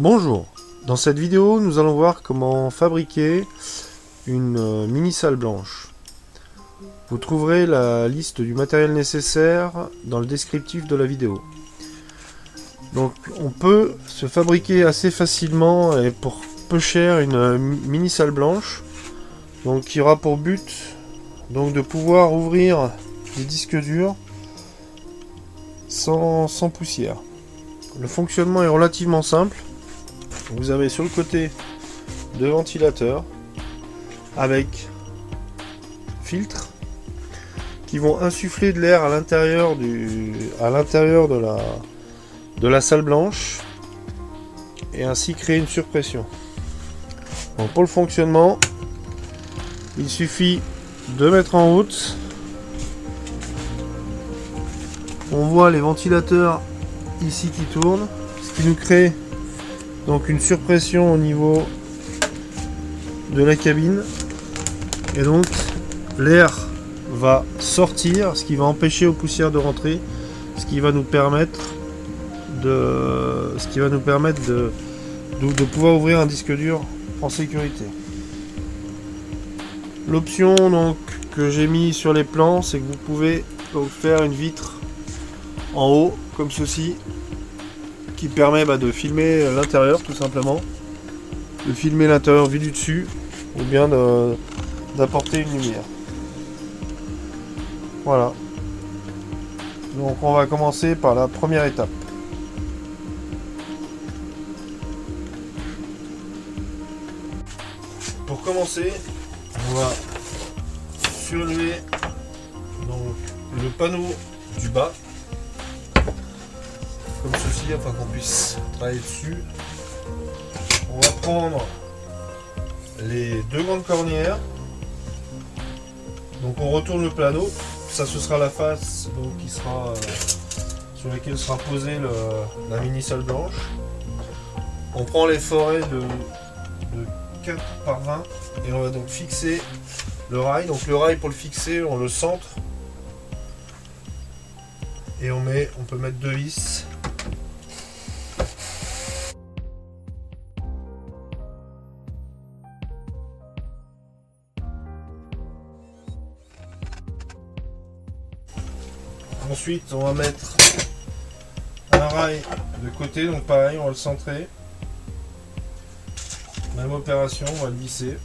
Bonjour, dans cette vidéo nous allons voir comment fabriquer une mini salle blanche. Vous trouverez la liste du matériel nécessaire dans le descriptif de la vidéo. Donc on peut se fabriquer assez facilement et pour peu cher une mini salle blanche, donc qui aura pour but donc de pouvoir ouvrir des disques durs sans poussière. Le fonctionnement est relativement simple. Vous avez sur le côté deux ventilateurs avec filtres qui vont insuffler de l'air à l'intérieur de la salle blanche et ainsi créer une surpression. Donc pour le fonctionnement, il suffit de mettre en route. On voit les ventilateurs ici qui tournent, ce qui nous crée donc une surpression au niveau de la cabine, et donc l'air va sortir, ce qui va empêcher aux poussières de rentrer, ce qui va nous permettre de pouvoir ouvrir un disque dur en sécurité. L'option donc que j'ai mis sur les plans, c'est que vous pouvez donc faire une vitre en haut comme ceci, qui permet de filmer l'intérieur tout simplement, de filmer l'intérieur vu du dessus, ou bien d'apporter une lumière. Voilà. Donc on va commencer par la première étape. Pour commencer, on va surélever donc le panneau du bas, comme ceci, afin qu'on puisse travailler dessus. On va prendre les deux grandes cornières. Donc on retourne le panneau. Ça, ce sera la face donc, qui sera sur laquelle sera posée la mini salle blanche. On prend les forêts de 4 par 20 et on va donc fixer le rail. Donc le rail, pour le fixer, on le centre et on peut mettre deux vis. Ensuite, on va mettre un rail de côté, donc pareil, on va le centrer. Même opération, on va le visser.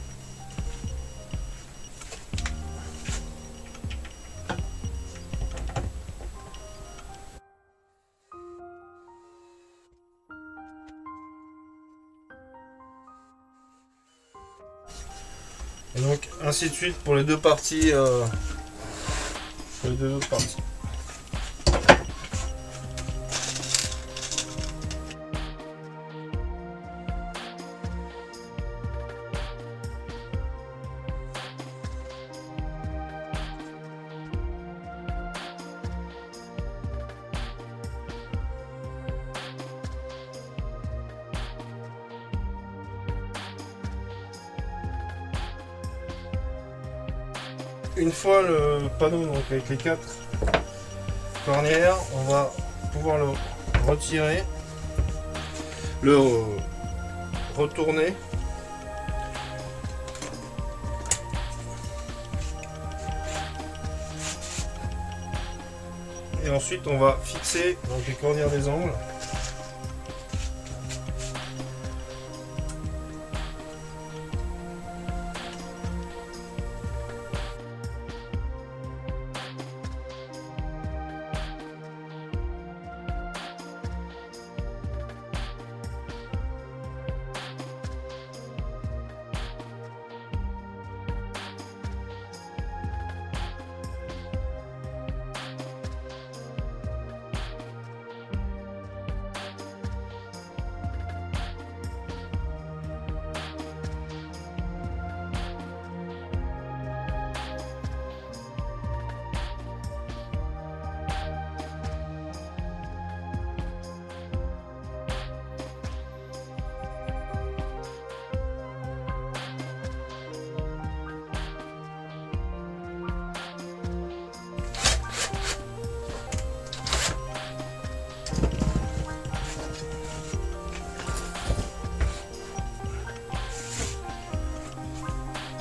Et donc ainsi de suite pour les deux parties, pour les deux autres parties. Une fois le panneau donc avec les 4 cornières, on va pouvoir le retirer, le retourner. Et ensuite on va fixer donc les cornières des angles.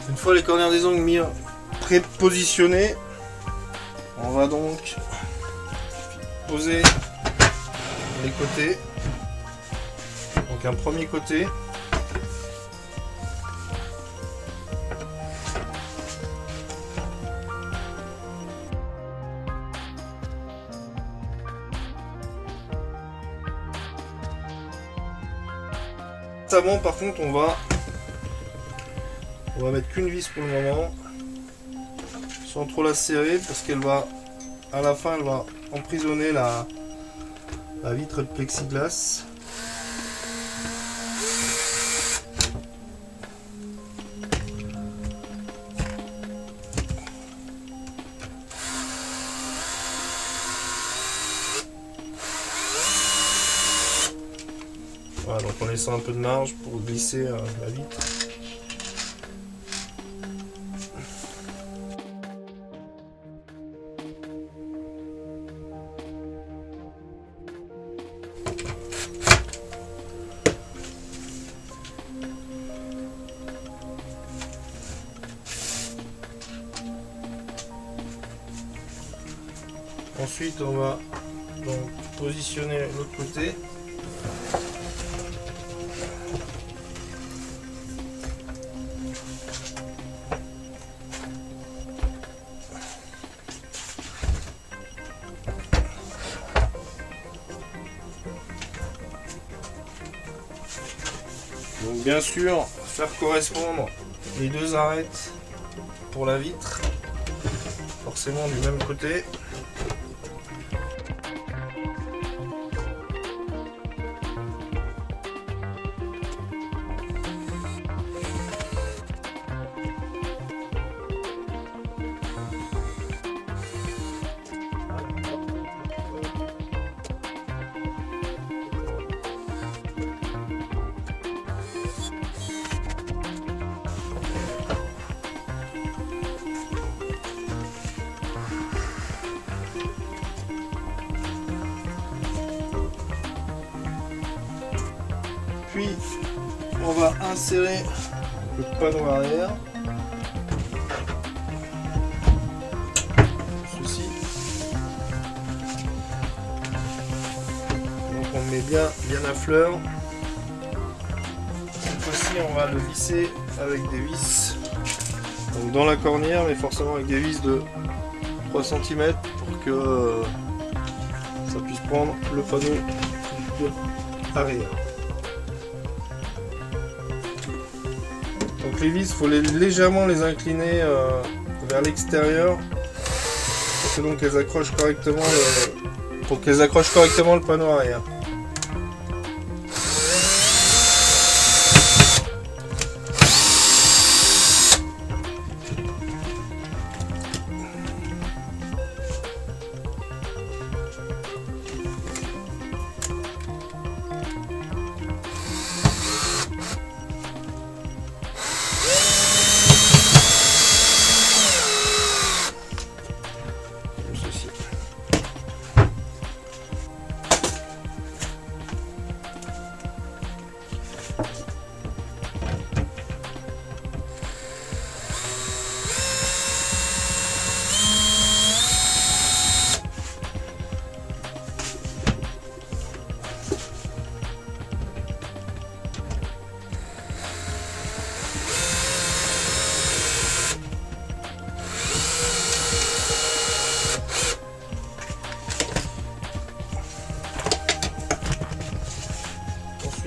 Une fois les corners des angles mis prépositionnés, on va donc poser les côtés. Donc un premier côté. Avant, par contre, on va mettre qu'une vis pour le moment, sans trop la serrer, parce qu'elle va, à la fin, elle va emprisonner la vitre de plexiglas. Voilà, donc on laisse un peu de marge pour glisser la vitre. Ensuite, on va donc positionner l'autre côté. Donc bien sûr, faire correspondre les deux arêtes pour la vitre, forcément du même côté. Puis on va insérer le panneau arrière. Ceci. Donc on met bien à fleur. Cette fois-ci on va le visser avec des vis. Donc dans la cornière, mais forcément avec des vis de 3 cm pour que ça puisse prendre le panneau arrière. Donc les vis, il faut légèrement les incliner vers l'extérieur pour que donc elles accrochent correctement le panneau arrière.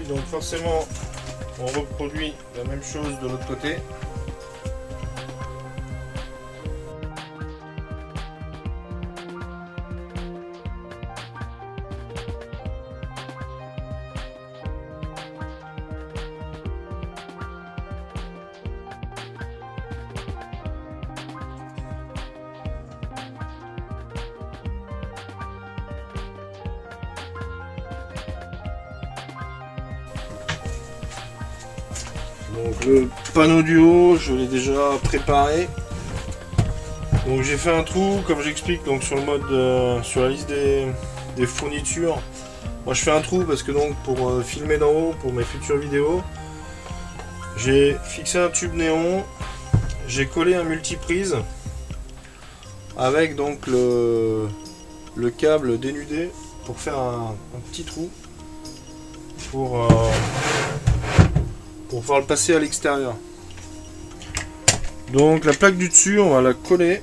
Donc forcément on reproduit la même chose de l'autre côté. Donc le panneau du haut, je l'ai déjà préparé. Donc j'ai fait un trou, comme j'explique, donc sur le mode sur la liste des fournitures. Moi je fais un trou parce que donc pour filmer d'en haut pour mes futures vidéos, j'ai fixé un tube néon j'ai collé un multiprise avec donc le câble dénudé pour faire un petit trou pour pouvoir le passer à l'extérieur. Donc la plaque du dessus, on va la coller.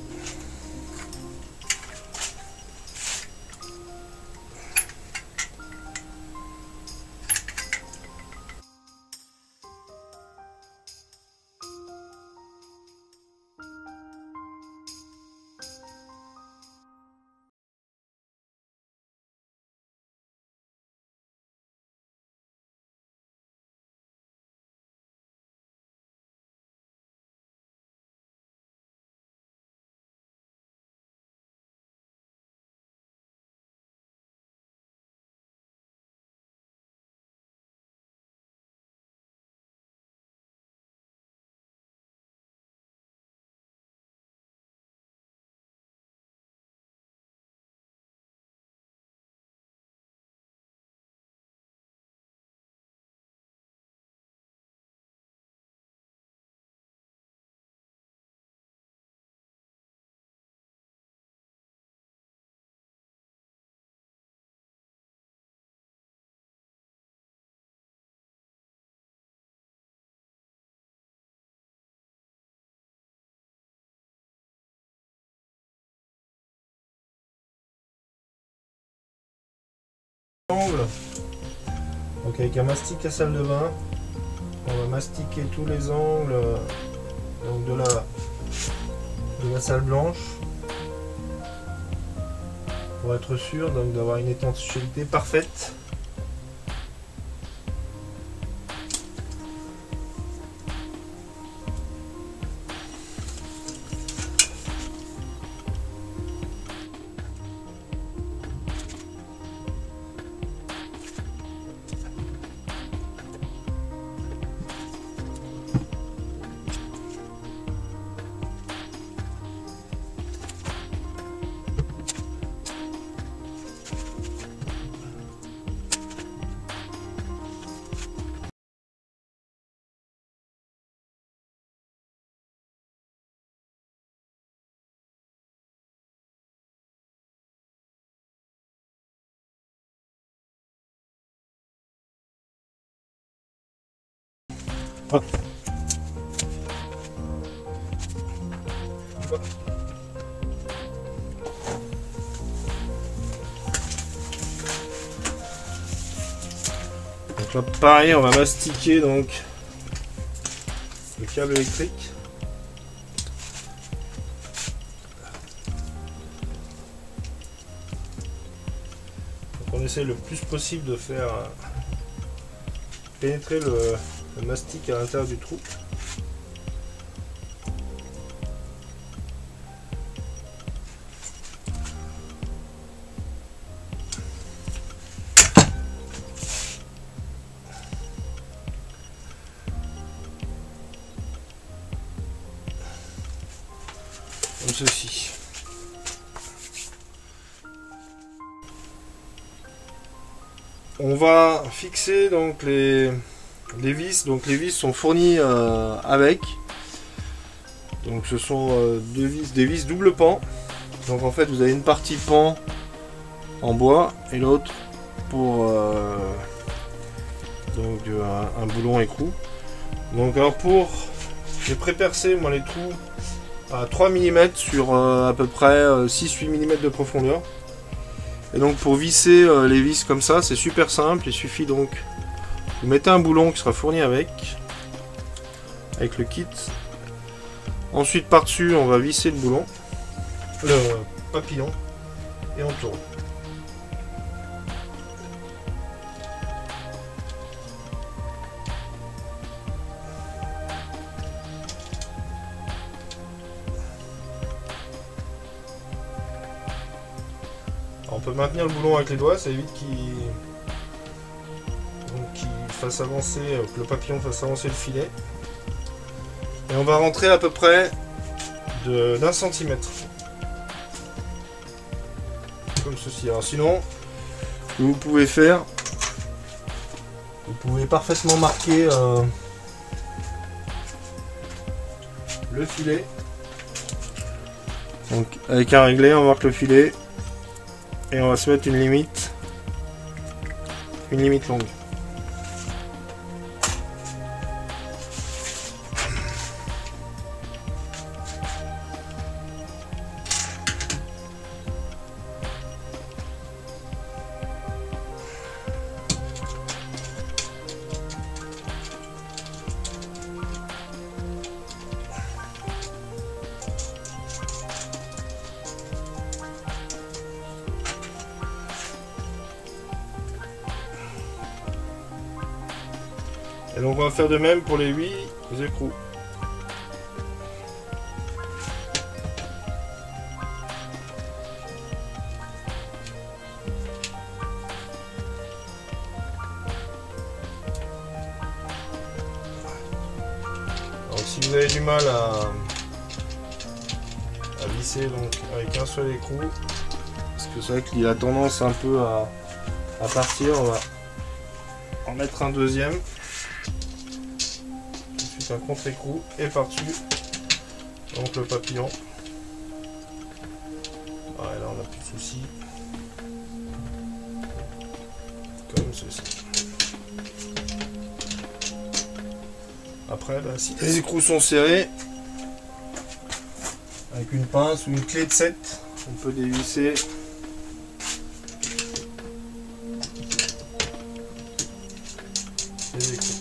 Donc avec un mastic à salle de bain, on va mastiquer tous les angles donc de la salle blanche pour être sûr donc d'avoir une étanchéité parfaite. Ah. Donc là pareil, on va mastiquer donc le câble électrique. Donc on essaie le plus possible de faire pénétrer le mastic à l'intérieur du trou. Comme ceci. On va fixer donc les vis. Donc les vis sont fournies avec. Donc ce sont des vis double pan. Donc en fait vous avez une partie pan en bois et l'autre pour donc un boulon écrou. Donc alors pour j'ai pré-percé moi les trous à 3 mm sur à peu près 6-8 mm de profondeur. Et donc pour visser les vis comme ça, c'est super simple. Il suffit donc vous mettez un boulon qui sera fourni avec le kit. Ensuite par dessus on va visser le boulon, le papillon, et on tourne. Alors, on peut maintenir le boulon avec les doigts, ça évite qu'il fasse avancer, que le papillon fasse avancer le filet. Et on va rentrer à peu près d'1 centimètre. Comme ceci. Alors sinon, ce que vous pouvez faire, vous pouvez parfaitement marquer le filet. Donc avec un réglé, on marque le filet et on va se mettre une limite longue. Et donc on va faire de même pour les 8 écrous. Donc si vous avez du mal à visser donc avec un seul écrou, parce que c'est vrai qu'il a tendance un peu à partir, on va en mettre un deuxième. Un contre-écrou et par-dessus donc le papillon. Ouais, là on n'a plus de soucis, comme ceci. Après bah, si les écrous sont serrés, avec une pince ou une clé de 7 on peut dévisser les écrous.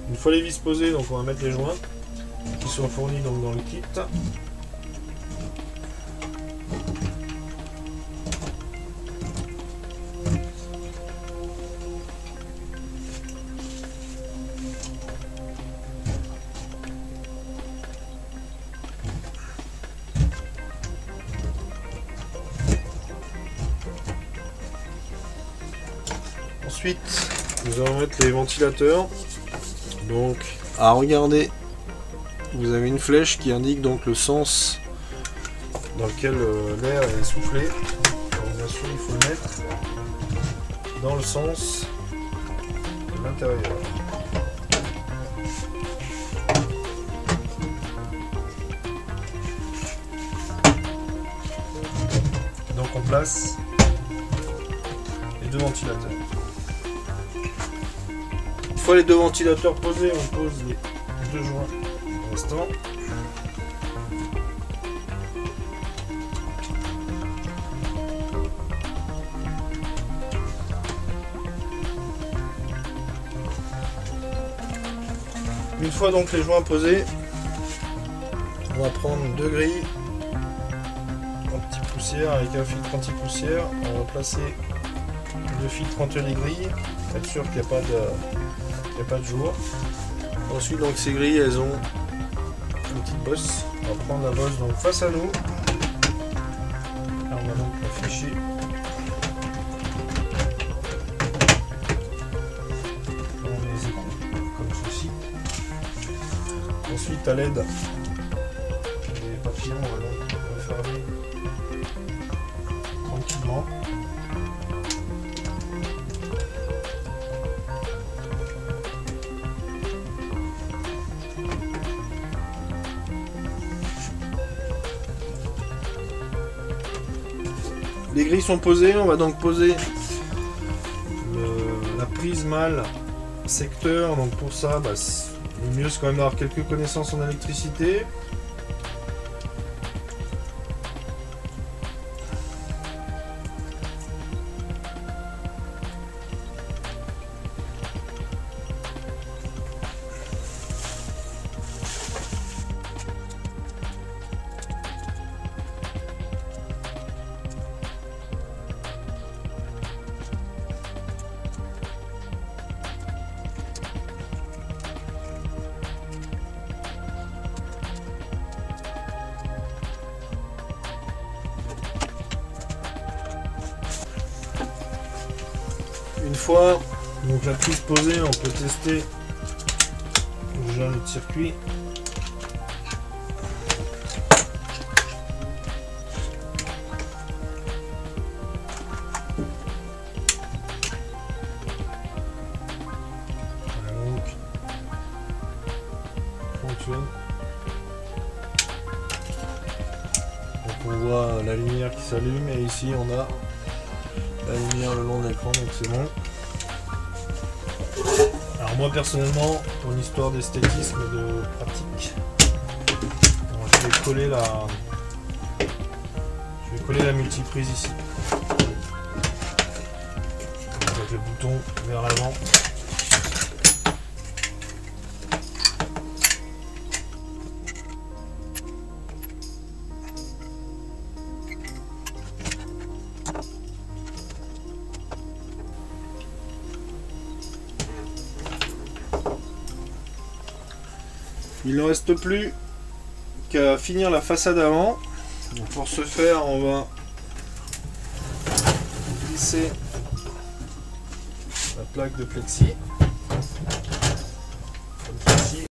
Une fois les vis posées, donc on va mettre les joints qui sont fournis donc dans le kit. Ensuite, nous allons mettre les ventilateurs. Donc, à regarder, vous avez une flèche qui indique donc le sens dans lequel l'air est soufflé. Alors, bien sûr, il faut le mettre dans le sens de l'intérieur. Donc, on place les deux ventilateurs. Une fois les deux ventilateurs posés, on pose les deux joints restants. Une fois donc les joints posés, on va prendre deux grilles anti-poussière avec un filtre anti-poussière. On va placer le filtre entre les grilles, être sûr qu'il n'y a pas de jour. Ensuite donc ces grilles elles ont une petite bosse. On va prendre la bosse donc face à nous. Là, on va donc afficher les écrous comme ceci. Ensuite à l'aide des papillons, on va donc refermer tranquillement. Les grilles sont posées, on va donc poser la prise mâle secteur. Donc pour ça, bah, le mieux c'est quand même d'avoir quelques connaissances en électricité. Une fois donc la prise posée, on peut tester déjà notre circuit. On voit la lumière qui s'allume et ici on a la lumière le long de l'écran, donc c'est bon. Alors moi personnellement, pour une histoire d'esthétisme et de pratique, je vais coller la multiprise ici. Avec le bouton vers l'avant. Il ne reste plus qu'à finir la façade avant. Donc pour ce faire, on va glisser la plaque de plexi. Comme ceci.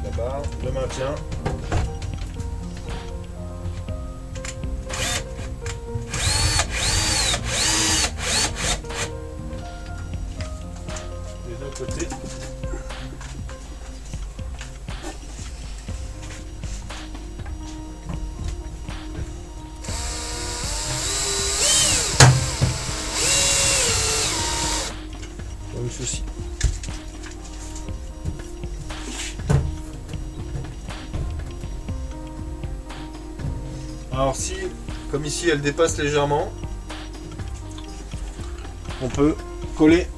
La barre de maintien. Des deux côtés. Comme ceci. Alors si, comme ici, elle dépasse légèrement, on peut coller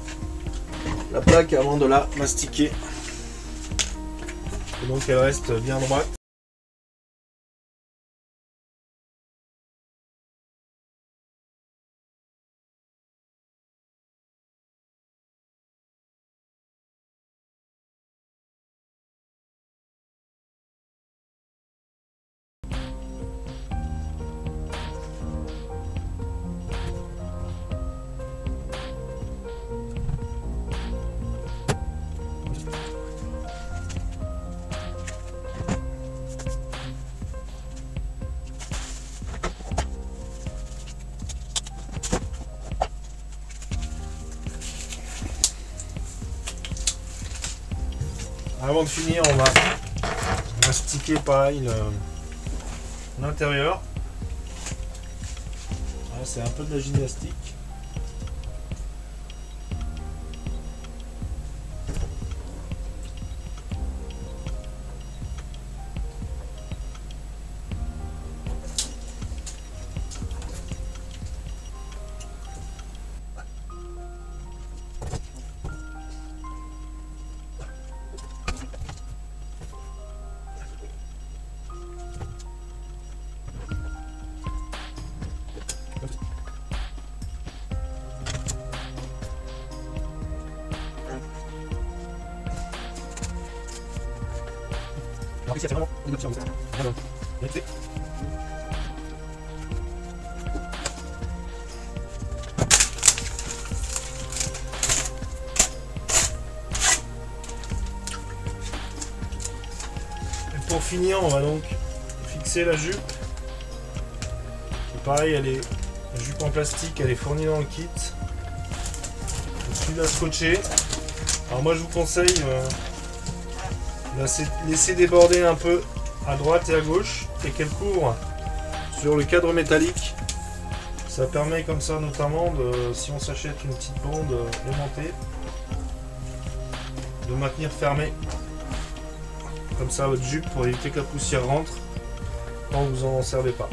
la plaque avant de la mastiquer. Et donc elle reste bien droite. Avant de finir, on va mastiquer pareil l'intérieur. C'est un peu de la gymnastique. Et pour finir, on va donc fixer la jupe. Et pareil, la jupe en plastique, elle est fournie dans le kit. Il suffit de la scotcher. Alors moi je vous conseille de laisser déborder un peu à droite et à gauche et qu'elle couvre sur le cadre métallique. Ça permet comme ça notamment, si on s'achète une petite bande aimantée, de maintenir fermé comme ça à votre jupe pour éviter que la poussière rentre quand vous en servez pas.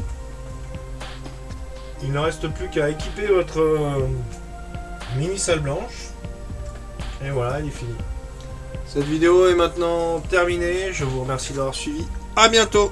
Il ne reste plus qu'à équiper votre mini salle blanche. Et voilà, elle est finie. Cette vidéo est maintenant terminée. Je vous remercie d'avoir suivi. À bientôt!